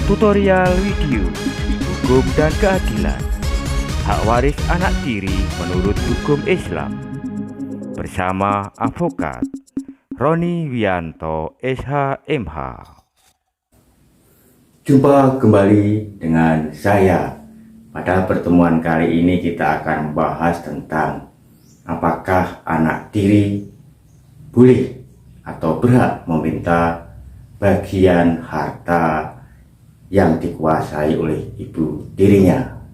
Tutorial video hukum dan keadilan hak waris anak tiri menurut hukum Islam bersama Advokat Roni Wianto SH.MH. Jumpa kembali dengan saya. Pada pertemuan kali ini kita akan membahas tentang apakah anak tiri boleh atau berhak meminta bagian harta yang dikuasai oleh ibu tirinya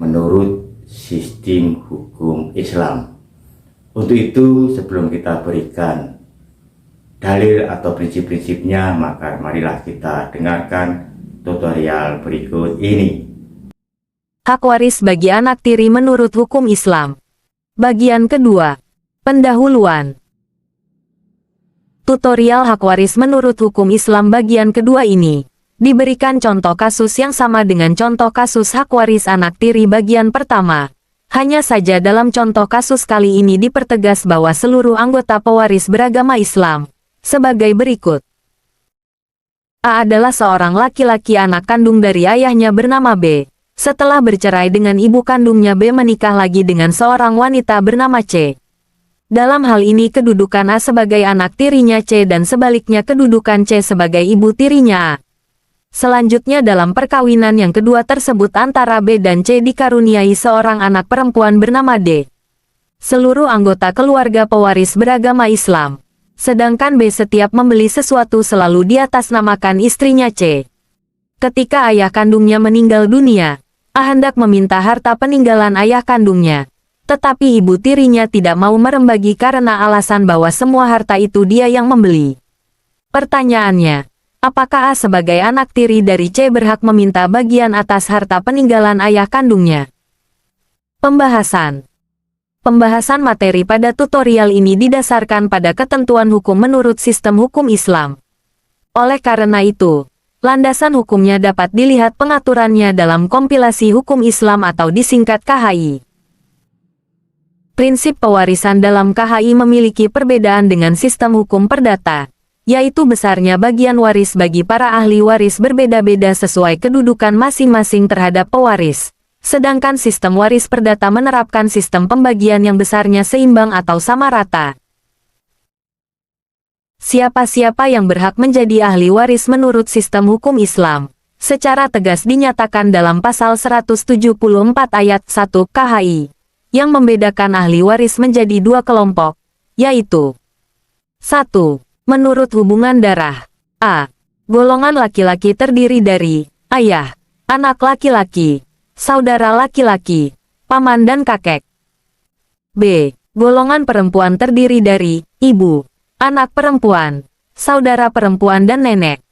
menurut sistem hukum Islam. Untuk itu, sebelum kita berikan dalil atau prinsip-prinsipnya, maka marilah kita dengarkan tutorial berikut ini. Hak waris bagi anak tiri menurut hukum Islam. Bagian kedua. Pendahuluan. Tutorial hak waris menurut hukum Islam bagian kedua ini diberikan contoh kasus yang sama dengan contoh kasus hak waris anak tiri bagian pertama. Hanya saja dalam contoh kasus kali ini dipertegas bahwa seluruh anggota pewaris beragama Islam sebagai berikut. A adalah seorang laki-laki anak kandung dari ayahnya bernama B. Setelah bercerai dengan ibu kandungnya, B menikah lagi dengan seorang wanita bernama C. Dalam hal ini kedudukan A sebagai anak tirinya C dan sebaliknya kedudukan C sebagai ibu tirinya A. Selanjutnya dalam perkawinan yang kedua tersebut antara B dan C dikaruniai seorang anak perempuan bernama D. Seluruh anggota keluarga pewaris beragama Islam. Sedangkan B setiap membeli sesuatu selalu diatasnamakan istrinya C. Ketika ayah kandungnya meninggal dunia, A hendak meminta harta peninggalan ayah kandungnya. Tetapi ibu tirinya tidak mau merembagi karena alasan bahwa semua harta itu dia yang membeli. Pertanyaannya, apakah A sebagai anak tiri dari C berhak meminta bagian atas harta peninggalan ayah kandungnya? Pembahasan materi pada tutorial ini didasarkan pada ketentuan hukum menurut sistem hukum Islam. Oleh karena itu, landasan hukumnya dapat dilihat pengaturannya dalam kompilasi hukum Islam atau disingkat KHI. Prinsip pewarisan dalam KHI memiliki perbedaan dengan sistem hukum perdata, yaitu besarnya bagian waris bagi para ahli waris berbeda-beda sesuai kedudukan masing-masing terhadap pewaris. Sedangkan sistem waris perdata menerapkan sistem pembagian yang besarnya seimbang atau sama rata. Siapa-siapa yang berhak menjadi ahli waris menurut sistem hukum Islam, secara tegas dinyatakan dalam pasal 174 ayat 1 KHI, yang membedakan ahli waris menjadi dua kelompok, yaitu 1. Menurut hubungan darah. A. Golongan laki-laki terdiri dari ayah, anak laki-laki, saudara laki-laki, paman dan kakek. B. Golongan perempuan terdiri dari ibu, anak perempuan, saudara perempuan dan nenek.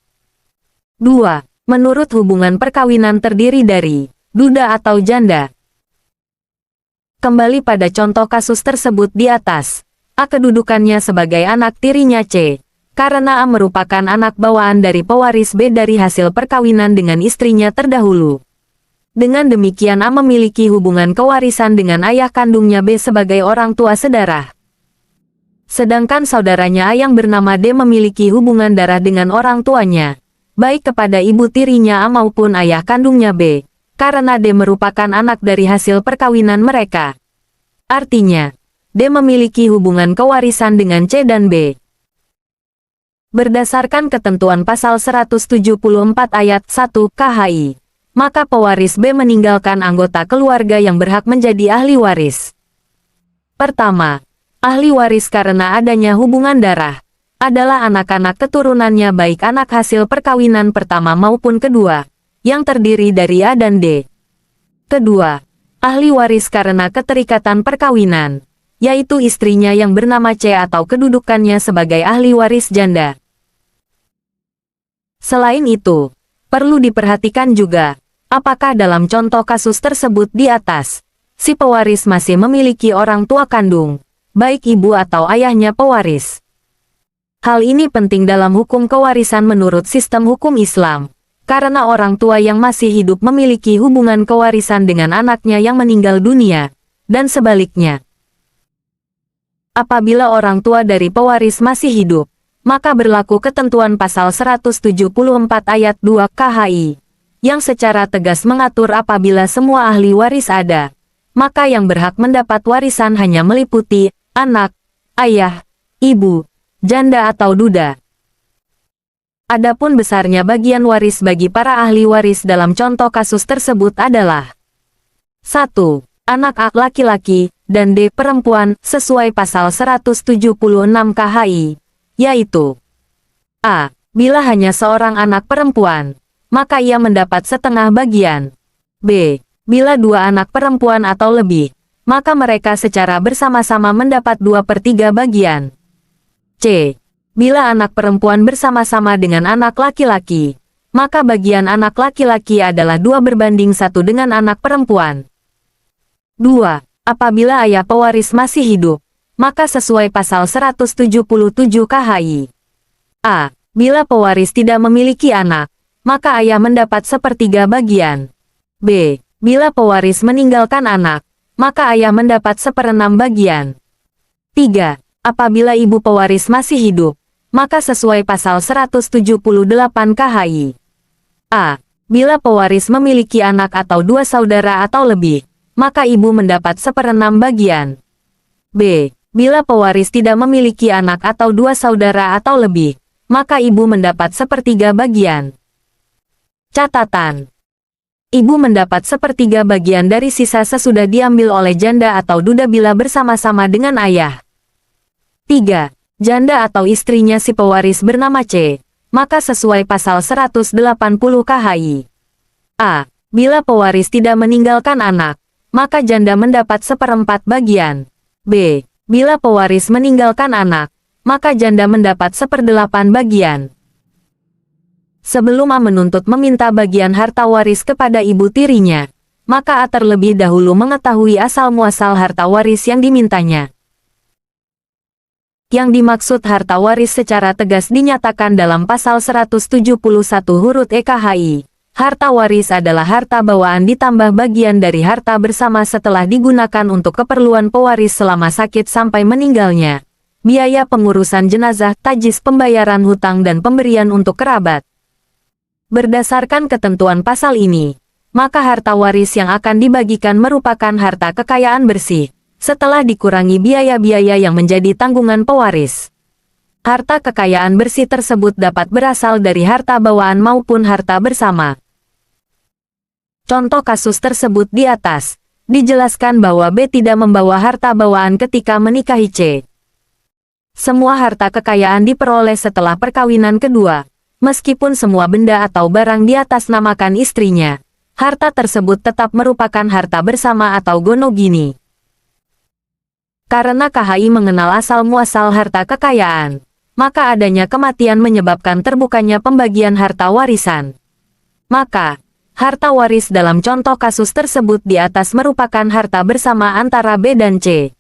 2. Menurut hubungan perkawinan terdiri dari duda atau janda. Kembali pada contoh kasus tersebut di atas, A kedudukannya sebagai anak tirinya C, karena A merupakan anak bawaan dari pewaris B dari hasil perkawinan dengan istrinya terdahulu. Dengan demikian A memiliki hubungan kewarisan dengan ayah kandungnya B sebagai orang tua sedarah. Sedangkan saudaranya A yang bernama D memiliki hubungan darah dengan orang tuanya, baik kepada ibu tirinya A maupun ayah kandungnya B, karena D merupakan anak dari hasil perkawinan mereka. Artinya, D memiliki hubungan kewarisan dengan C dan B. Berdasarkan ketentuan pasal 174 ayat 1 KHI, maka pewaris B meninggalkan anggota keluarga yang berhak menjadi ahli waris. Pertama, ahli waris karena adanya hubungan darah adalah anak-anak keturunannya baik anak hasil perkawinan pertama maupun kedua, yang terdiri dari A dan D. Kedua, ahli waris karena keterikatan perkawinan, yaitu istrinya yang bernama C atau kedudukannya sebagai ahli waris janda. Selain itu, perlu diperhatikan juga, apakah dalam contoh kasus tersebut di atas, si pewaris masih memiliki orang tua kandung, baik ibu atau ayahnya pewaris. Hal ini penting dalam hukum kewarisan menurut sistem hukum Islam, karena orang tua yang masih hidup memiliki hubungan kewarisan dengan anaknya yang meninggal dunia, dan sebaliknya. Apabila orang tua dari pewaris masih hidup, maka berlaku ketentuan pasal 174 ayat 2 KHI, yang secara tegas mengatur apabila semua ahli waris ada, maka yang berhak mendapat warisan hanya meliputi anak, ayah, ibu, janda atau duda. Adapun besarnya bagian waris bagi para ahli waris dalam contoh kasus tersebut adalah 1. Anak A laki-laki, dan D perempuan, sesuai pasal 176 KHI, yaitu A. Bila hanya seorang anak perempuan, maka ia mendapat setengah bagian. B. Bila dua anak perempuan atau lebih, maka mereka secara bersama-sama mendapat 2/3 bagian. C. Bila anak perempuan bersama-sama dengan anak laki-laki, maka bagian anak laki-laki adalah 2/1 dengan anak perempuan. 2. Apabila ayah pewaris masih hidup, maka sesuai pasal 177 KHI. A. Bila pewaris tidak memiliki anak, maka ayah mendapat 1/3 bagian. B. Bila pewaris meninggalkan anak, maka ayah mendapat 1/6 bagian. 3. Apabila ibu pewaris masih hidup, maka sesuai pasal 178 KHI. A. Bila pewaris memiliki anak atau 2 saudara atau lebih, maka ibu mendapat 1/6 bagian. B. Bila pewaris tidak memiliki anak atau 2 saudara atau lebih, maka ibu mendapat 1/3 bagian. Catatan: ibu mendapat 1/3 bagian dari sisa sesudah diambil oleh janda atau duda bila bersama-sama dengan ayah. 3. Janda atau istrinya si pewaris bernama C, maka sesuai pasal 180 KHI. A. Bila pewaris tidak meninggalkan anak, maka janda mendapat 1/4 bagian. B. Bila pewaris meninggalkan anak, maka janda mendapat 1/8 bagian. Sebelum A menuntut meminta bagian harta waris kepada ibu tirinya, maka A terlebih dahulu mengetahui asal-muasal harta waris yang dimintanya. Yang dimaksud harta waris secara tegas dinyatakan dalam pasal 171 huruf E KHI. Harta waris adalah harta bawaan ditambah bagian dari harta bersama setelah digunakan untuk keperluan pewaris selama sakit sampai meninggalnya, biaya pengurusan jenazah, tajis pembayaran hutang dan pemberian untuk kerabat. Berdasarkan ketentuan pasal ini, maka harta waris yang akan dibagikan merupakan harta kekayaan bersih, setelah dikurangi biaya-biaya yang menjadi tanggungan pewaris. Harta kekayaan bersih tersebut dapat berasal dari harta bawaan maupun harta bersama. Contoh kasus tersebut di atas, dijelaskan bahwa B tidak membawa harta bawaan ketika menikahi C. Semua harta kekayaan diperoleh setelah perkawinan kedua, meskipun semua benda atau barang diatasnamakan istrinya. Harta tersebut tetap merupakan harta bersama atau gonogini. Karena KHI mengenal asal-muasal harta kekayaan, maka adanya kematian menyebabkan terbukanya pembagian harta warisan. Maka, harta waris dalam contoh kasus tersebut di atas merupakan harta bersama antara B dan C.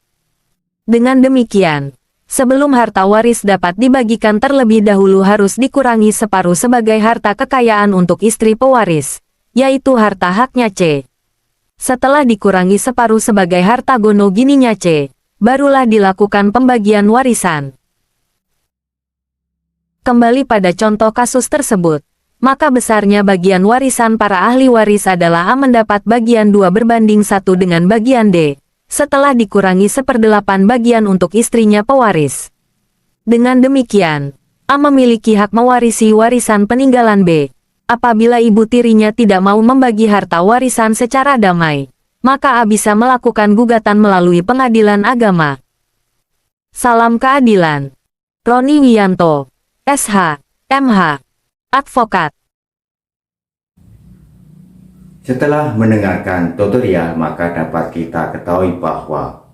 Dengan demikian, sebelum harta waris dapat dibagikan terlebih dahulu harus dikurangi separuh sebagai harta kekayaan untuk istri pewaris, yaitu harta haknya C. Setelah dikurangi separuh sebagai harta gonogininya C, barulah dilakukan pembagian warisan. Kembali pada contoh kasus tersebut, maka besarnya bagian warisan para ahli waris adalah A mendapat bagian 2/1 dengan bagian D, setelah dikurangi 1/8 bagian untuk istrinya pewaris. Dengan demikian, A memiliki hak mewarisi warisan peninggalan B. Apabila ibu tirinya tidak mau membagi harta warisan secara damai, maka A bisa melakukan gugatan melalui pengadilan agama. Salam keadilan. Roni Wiyanto, SH, MH. Advokat. Setelah mendengarkan tutorial, maka dapat kita ketahui bahwa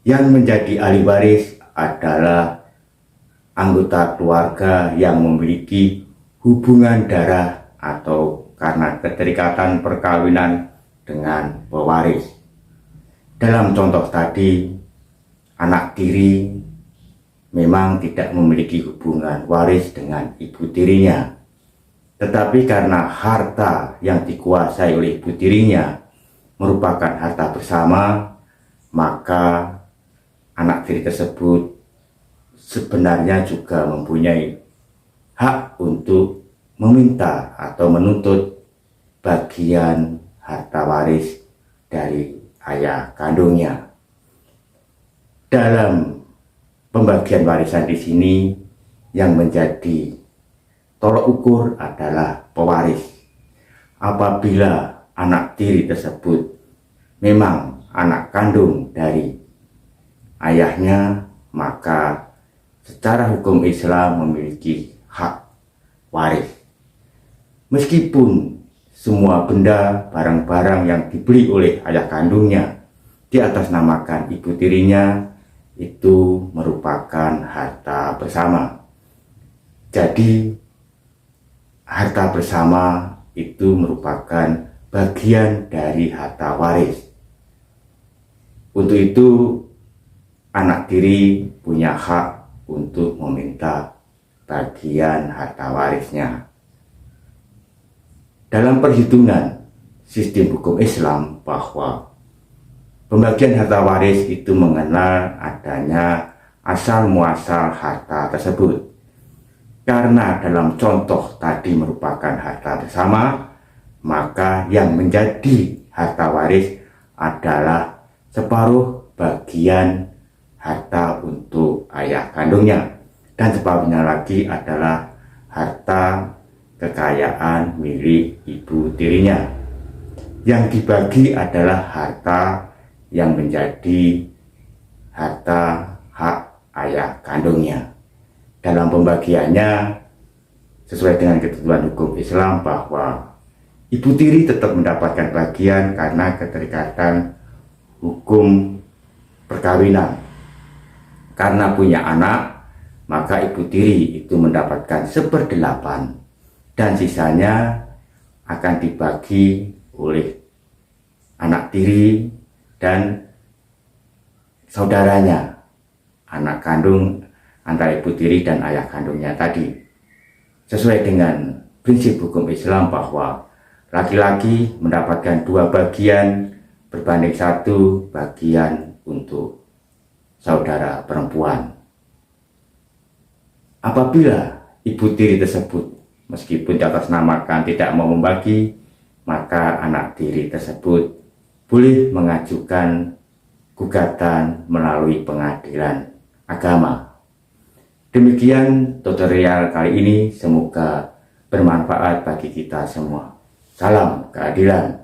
yang menjadi ahli waris adalah anggota keluarga yang memiliki hubungan darah atau karena keterikatan perkawinan dengan pewaris. Dalam contoh tadi, anak tiri memang tidak memiliki hubungan waris dengan ibu tirinya. Tetapi karena harta yang dikuasai oleh ibu tirinya merupakan harta bersama, maka anak tiri tersebut sebenarnya juga mempunyai hak untuk meminta atau menuntut bagian harta waris dari ayah kandungnya. Dalam pembagian warisan di sini yang menjadi tolok ukur adalah pewaris. Apabila anak tiri tersebut memang anak kandung dari ayahnya, maka secara hukum Islam memiliki hak waris. Meskipun semua benda, barang-barang yang dibeli oleh ayah kandungnya diatasnamakan ibu tirinya, itu merupakan harta bersama. Jadi harta bersama itu merupakan bagian dari harta waris. Untuk itu anak tiri punya hak untuk meminta bagian harta warisnya. Dalam perhitungan sistem hukum Islam bahwa pembagian harta waris itu mengenal adanya asal muasal harta tersebut. Karena dalam contoh tadi merupakan harta bersama, maka yang menjadi harta waris adalah separuh bagian harta untuk ayah kandungnya, dan separuhnya lagi adalah harta kekayaan milik ibu tirinya. Yang dibagi adalah harta yang menjadi harta hak ayah kandungnya. Dalam pembagiannya sesuai dengan ketentuan hukum Islam bahwa ibu tiri tetap mendapatkan bagian karena keterikatan hukum perkawinan. Karena punya anak, maka ibu tiri itu mendapatkan 1/8 dan sisanya akan dibagi oleh anak tiri dan saudaranya, anak kandung antara ibu tiri dan ayah kandungnya tadi. Sesuai dengan prinsip hukum Islam bahwa laki-laki mendapatkan 2 bagian berbanding 1 bagian untuk saudara perempuan. Apabila ibu tiri tersebut meskipun diatasnamakan tidak mau membagi, maka anak tiri tersebut boleh mengajukan gugatan melalui pengadilan agama. Demikian tutorial kali ini, semoga bermanfaat bagi kita semua. Salam keadilan.